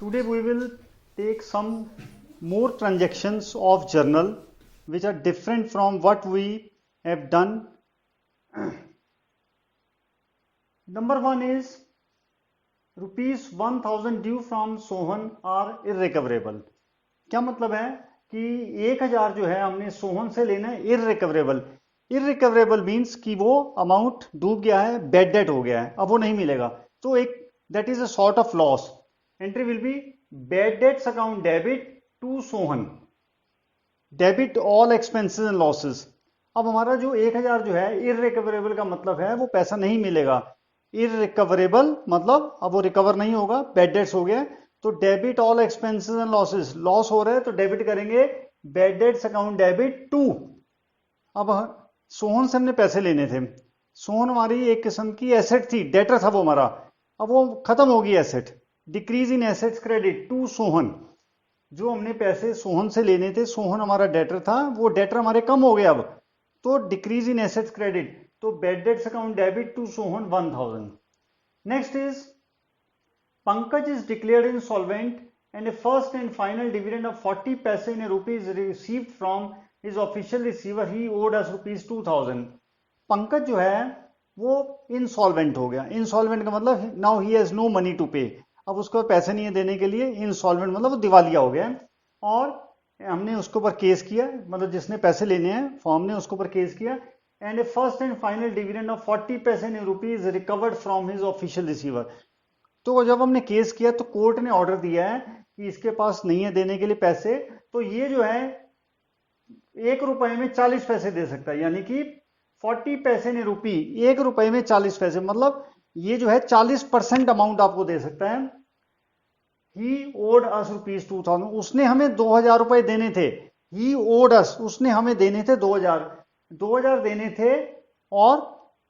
Today we will take some more transactions of journal which are different from what we have done. Number one is rupees 1000 due from Sohan are irrecoverable. क्या मतलब है कि 1000 जो है हमने सोहन से लेना है irrecoverable. Irrecoverable means कि वो अमाउंट डूब गया है, बैड डेट हो गया है, अब वो नहीं मिलेगा. तो एक that is a sort of loss. Entry will be bad debts account debit to Sohan. Debit all expenses and losses. अब हमारा जो 1000 जो है irrecoverable का मतलब है वो पैसा नहीं मिलेगा. इररिकवरेबल मतलब अब वो रिकवर नहीं होगा, बैड डेट्स हो गया. तो debit all expenses and losses, loss हो रहा है तो डेबिट करेंगे bad debts account debit to. अब सोहन से हमने पैसे लेने थे. सोहन हमारी एक किस्म की एसेट थी, डेटर था वो हमारा. अब वो खत्म होगी asset. Decrease in assets credit to Sohan. जो हमने पैसे सोहन से लेने थे, सोहन हमारा डेटर था, वो डेटर हमारे कम हो गया अब, तो डिक्रीज इन एसेट्स क्रेडिट. तो bad debts account debit to Sohan 1000. Next is Pankaj is declared insolvent and a first and final dividend of 40 paise in rupees received from his official receiver, he owed us rupees 2000. Pankaj जो है वो insolvent हो गया. Insolvent का मतलब now he has no money to pay. अब उसको पैसे नहीं है देने के लिए. इंसॉल्वेंट मतलब वो दिवालिया हो गया. और हमने उसके ऊपर केस किया, मतलब जिसने पैसे लेने हैं फॉर्म ने उसके ऊपर केस किया. And a first and final dividend of 40 paise in rupees recovered from his official receiver. तो जब हमने केस किया तो कोर्ट ने ऑर्डर दिया है कि इसके पास नहीं है देने के लिए पैसे, तो ये जो है 1 रुपए में 40 पैसे दे सकता है. यानी कि 40 पैसे ने रुपी 1 रुपए में 40 पैसे, मतलब ये जो है 40% अमाउंट आपको दे सकता है. ही ओड अस रुपीज 2000. उसने हमें 2000 रुपए देने थे. ही ओड अस, उसने हमें देने थे 2000 देने थे और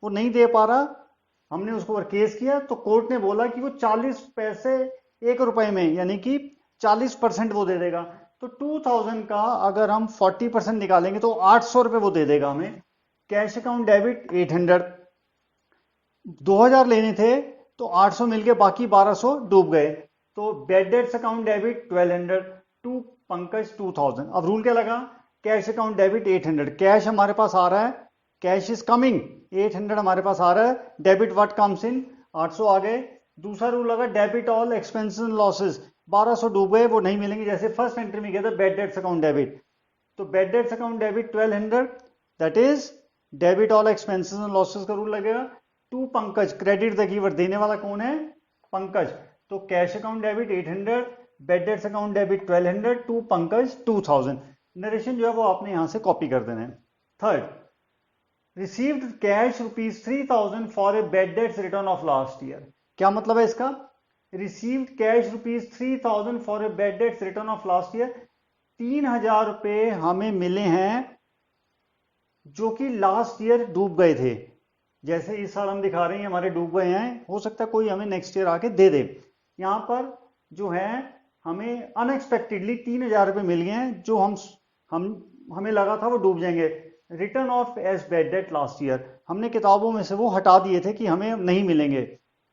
वो नहीं दे पा रहा. हमने उसको ऊपर केस किया तो कोर्ट ने बोला कि वो 40 पैसे 1 रुपए में, यानी कि 40% वो दे देगा. तो 2000 का अगर हम 40% निकालेंगे तो 800 रुपए वो दे देगा हमें. Cash account debit 800. 2000 लेने थे तो 800 मिल गए, बाकी 1200 डूब गए. तो bad debts account debit 1200 to Pankaj 2000. अब रूल क्या लगा? Cash account debit 800. कैश हमारे पास आ रहा है, कैश इज कमिंग, 800 हमारे पास आ रहा है. डेबिट व्हाट कम्स इन, 800 आ गए. दूसरा रूल लगा debit all expenses and losses. 1200 डूब गए, वो नहीं मिलेंगे. जैसे फर्स्ट एंट्री में गया था बैड डेट्स अकाउंट डेबिट, तो bad debts account debit 1200, that is debit all expenses and losses का रूल लगेगा. To Pankaj, credit the giver, देने वाला कौन है? पंकज. तो cash account debit 800, bad debts account debit 1200 to Pankaj 2000. Narration जो है वो आपने यहां से कॉपी कर देना है. Third, received cash rupees 3000 for a bad debts return of last year. क्या मतलब है इसका? Received cash rupees 3000 for a bad debts return of last year. 3000 रुपए हमें मिले हैं जो कि लास्ट ईयर डूब गए थे. जैसे इस साल हम दिखा रहे हैं हमारे डूब गए हैं, हो सकता है कोई हमें नेक्स्ट ईयर आके दे दे. यहां पर जो है हमें अनएक्सपेक्टेडली 3000 रुपए मिल गए हैं जो हमें लगा था वो डूब जाएंगे. Written off as bad debt last year, हमने किताबों में से वो हटा दिए थे कि हमें नहीं मिलेंगे,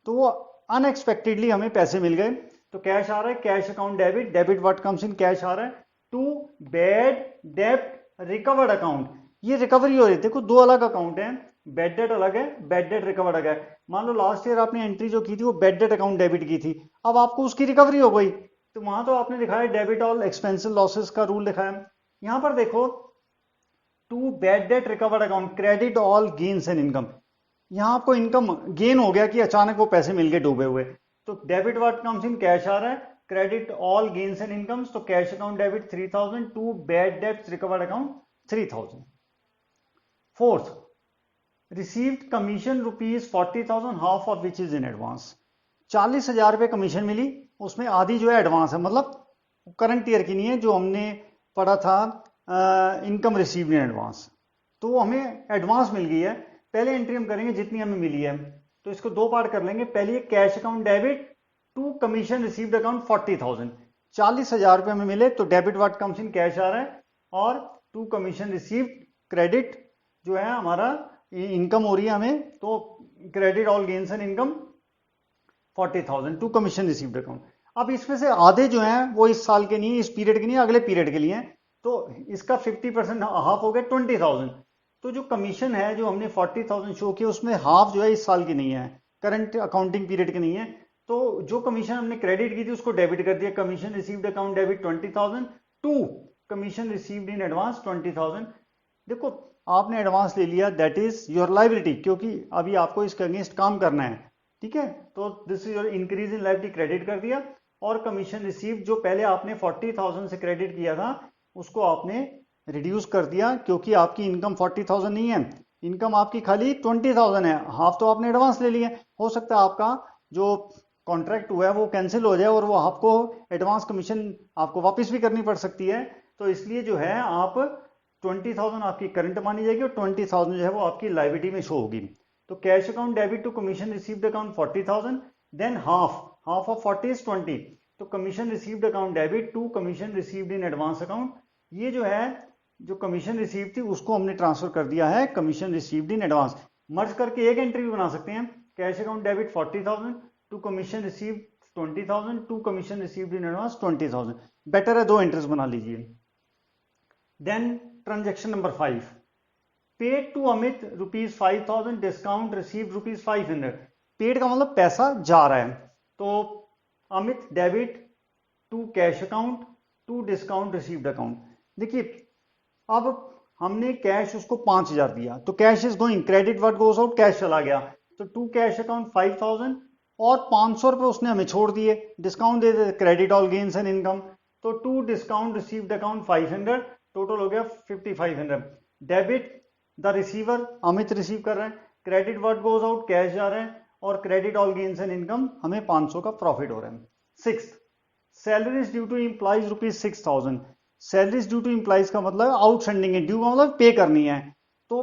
तो वो अनएक्सपेक्टेडली हमें पैसे मिल गए. तो कैश आ रहा है, cash account debit, debit what comes in, cash आ रहा है. To bad debt recovered account. ये रिकवरी हो रही थी. देखो दो अलग अकाउंट है, बैड डेट अलग है, बैड डेट रिकवर्ड अलग है. मान लो लास्ट ईयर आपने एंट्री जो की थी वो बैड डेट अकाउंट डेबिट की थी, अब आपको उसकी रिकवरी हो गई, तो वहां तो आपने दिखाया डेबिट ऑल एक्सपेंसिव लॉसेस का रूल दिखाया. यहां पर देखो to bad debt recovered account credit all gains and income. यहां आपको इनकम गेन हो गया कि अचानक वो पैसे मिल गए डूबे हुए. तो debit what comes in, cash आ रहा है, credit all gains and incomes. तो cash account debit 3000 to bad debts recovered account 3000. Fourth, received commission rupees 40,000 half of which is in advance. 40,000 रुपए कमीशन मिली, उसमें आधी जो है एडवांस है, मतलब करंट ईयर की नहीं है. जो हमने पढ़ा था इनकम रिसीव्ड इन एडवांस, तो वो हमें एडवांस मिल गई है. पहले एंट्री हम करेंगे जितनी हमें मिली है, तो इसको दो पार्ट कर लेंगे. पहले cash account debit to commission received account 40,000. 40,000 रुपए हमें मिले तो debit what comes in, cash आ रहा है, और टू कमीशन रिसीव्ड क्रेडिट जो है हमारा इनकम हो रही है हमें, तो credit all gains and income 40,000 to commission received account. अब इसमें से आधे जो हैं वो इस साल के नहीं, इस पीरियड के नहीं, अगले पीरियड के लिए हैं, तो इसका 50% हाफ हो गया 20,000। तो जो कमीशन है जो हमने 40,000 शो किया उसमें हाफ जो है इस साल की नहीं है, करंट अकाउंटिंग पीरियड की नहीं है। तो जो कमीशन हमने क्रेडिट की थी उसको डेबिट कर दिया, commission received account debit 20,000 to commission received in advance 20,000। देखो आपने एडवांस ले लिया, दैट इज योर लाइबिलिटी, क्योंकि अभी आपको इसके अगेंस्ट काम करना है, ठीक है। तो this is your increase in liability, credit कर दिया। और कमीशन रिसीव जो पहले आपने 40,000 से क्रेडिट किया था उसको आपने रिड्यूस कर दिया, क्योंकि आपकी इनकम 40,000 नहीं है, इनकम आपकी खाली 20,000 है, हाफ तो आपने एडवांस ले लिया। हो सकता है आपका जो कॉन्ट्रैक्ट हुआ है वो कैंसिल हो जाए और वो आपको एडवांस कमीशन आपको वापस भी करनी पड़ सकती है। तो इसलिए जो है आप 20,000 आपकी करंट मानी जाएगी और 20,000 जो है वो आपकी लाइबिलिटी में शो होगी। तो cash account debit to commission received account 40,000, then half of 40 is 20। तो commission received account debit to commission received in advance account, ये जो है जो कमीशन रिसीव थी उसको हमने ट्रांसफर कर दिया है commission received in advance. Merge करके एक एंट्री भी बना सकते हैं, cash account debit 40,000 to commission received 20,000 to commission received in advance 20,000। Better है दो एंट्रीज बना लीजिए। Then transaction number 5, paid to Amit ₹5,000 discount received ₹500। Paid का मतलब पैसा जा रहा है, तो Amit debit to cash account to discount received account. देखिए अब हमने कैश उसको 5,000 दिया, तो cash is going, credit what goes out, cash चला गया, तो टू कैश अकाउंट 5,000 और 500 रुपए उसने हमें छोड़ दिए, डिस्काउंट दे दे, credit all gains and income, तो to discount received account 500, total हो गया 5,500। Debit the receiver, Amit receive कर रहे हैं, credit what goes out, cash जा रहा है, और credit all gains and income, हमें 500 का प्रॉफिट हो रहा है। 6th, salaries due to employees ₹6,000। Salaries due to employees का मतलब आउटस्टैंडिंग है, ड्यू का मतलब पे करनी है, तो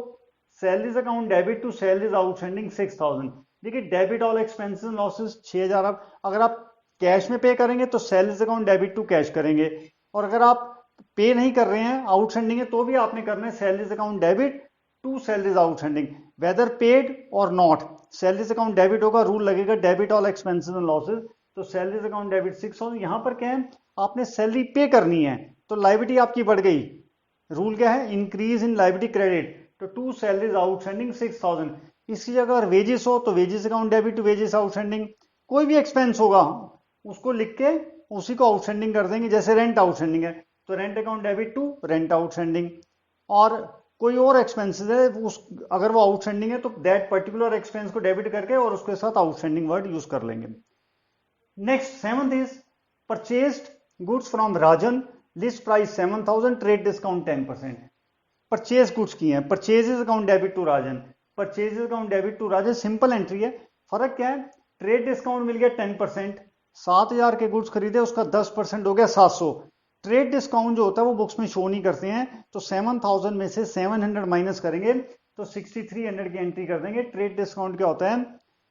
salaries account debit to salaries outstanding 6,000। देखिए डेबिट ऑल एक्सपेंसेस लॉसेस 6,000। अगर आप कैश में पे करेंगे तो salaries account debit to cash करेंगे, और अगर आप पे नहीं कर रहे हैं, आउटस्टैंडिंग है, तो भी आपने करना है salaries account debit to salaries outstanding, whether paid or not. Salaries account debit होगा, रूल लगेगा debit all expenses and losses, तो सैलरीज अकाउंट डेबिट 6,000। यहां पर क्या है, आपने सैलरी पे करनी है, तो लाइबिलिटी आपकी बढ़ गई, रूल क्या है, इंक्रीज इन लाइबिलिटी क्रेडिट, तो टू सैलरीज आउटस्टैंडिंग 6,000। इसी जगह अगर वेजेस हो तो wages account debit to wages outstanding, कोई भी एक्सपेंस होगा उसको लिख के उसी को आउटस्टैंडिंग कर देंगे, जैसे रेंट आउटस्टैंडिंग है तो rent account debit to rent outstanding, और कोई और एक्सपेंसेस है उस अगर वो आउटस्टैंडिंग है तो दैट पर्टिकुलर एक्सपेंस को डेबिट करके और उसके साथ आउटस्टैंडिंग वर्ड यूज कर लेंगे। Next 7th is purchased goods from Rajan, list price 7,000, trade discount 10%। Purchase goods की है, purchases account debit to Rajan, purchases account debit to Rajan, simple entry है। फर्क क्या है, ट्रेड डिस्काउंट मिल गया 10%, 7,000 के गुड्स खरीदे, उसका 10% हो गया 700। ट्रेड डिस्काउंट जो होता है वो बुक्स में शो नहीं करते हैं, तो 7,000 में से 700 माइनस करेंगे तो 6,300 की एंट्री कर देंगे। ट्रेड डिस्काउंट क्या होता है,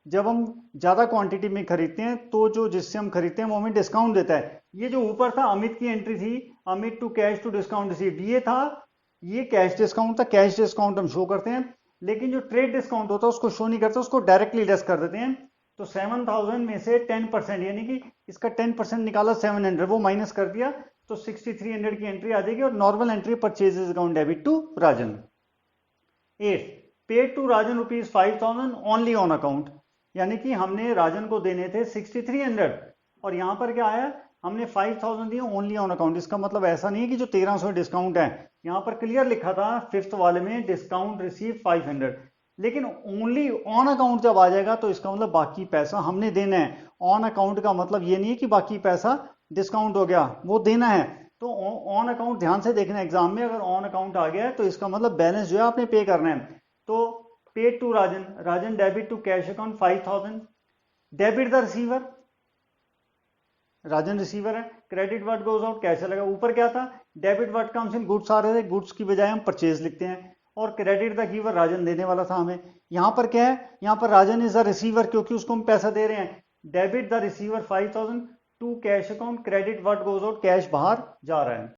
जब हम ज्यादा क्वांटिटी में खरीदते हैं तो जो जिससे हम खरीदते हैं वो हमें डिस्काउंट देता है। ये जो ऊपर था अमित की एंट्री थी, Amit to cash to discount received, ये था, ये कैश डिस्काउंट था, कैश डिस्काउंट हम शो करते हैं, लेकिन जो ट्रेड डिस्काउंट होता है उसको शो नहीं करते, उसको डायरेक्टली लेस कर देते हैं। तो 7,000 में से 10% यानी कि इसका 10% निकाला 700, वो माइनस कर दिया, तो 6,300 की एंट्री आ जाएगी, और normal entry purchases account debit to Rajan. 8, paid to Rajan ₹5,000 only on account, यानी कि हमने राजन को देने थे 6,300 और यहां पर क्या आया, हमने 5,000 दिए ओनली ऑन अकाउंट। इसका मतलब ऐसा नहीं है कि जो 1,300 डिस्काउंट है, यहां पर क्लियर लिखा था 5th वाले में डिस्काउंट रिसीव 500, लेकिन ओनली ऑन अकाउंट जब आ जाएगा तो इसका मतलब बाकी पैसा हमने देना है। ऑन अकाउंट का मतलब ये नहीं है कि बाकी पैसा डिस्काउंट हो गया, वो देना है। तो ऑन अकाउंट ध्यान से देखना एग्जाम में, अगर ऑन अकाउंट आ गया है तो इसका मतलब बैलेंस जो है आपने पे करना है। तो paid to Rajan, Rajan debit to cash account 5,000, debit the receiver, Rajan receiver है, credit what goes out, cash चलेगा। ऊपर क्या था, debit what comes in, goods आ रहे थे, गुड्स की बजाय हम परचेज लिखते हैं, और क्रेडिट द गिवर, राजन देने वाला था हमें। यहां पर क्या है, यहां पर राजन इज द रिसीवर क्योंकि उसको हम पैसा दे रहे हैं। Debit the receiver 5,000 to cash account, credit what goes out, cash बाहर जा रहा है।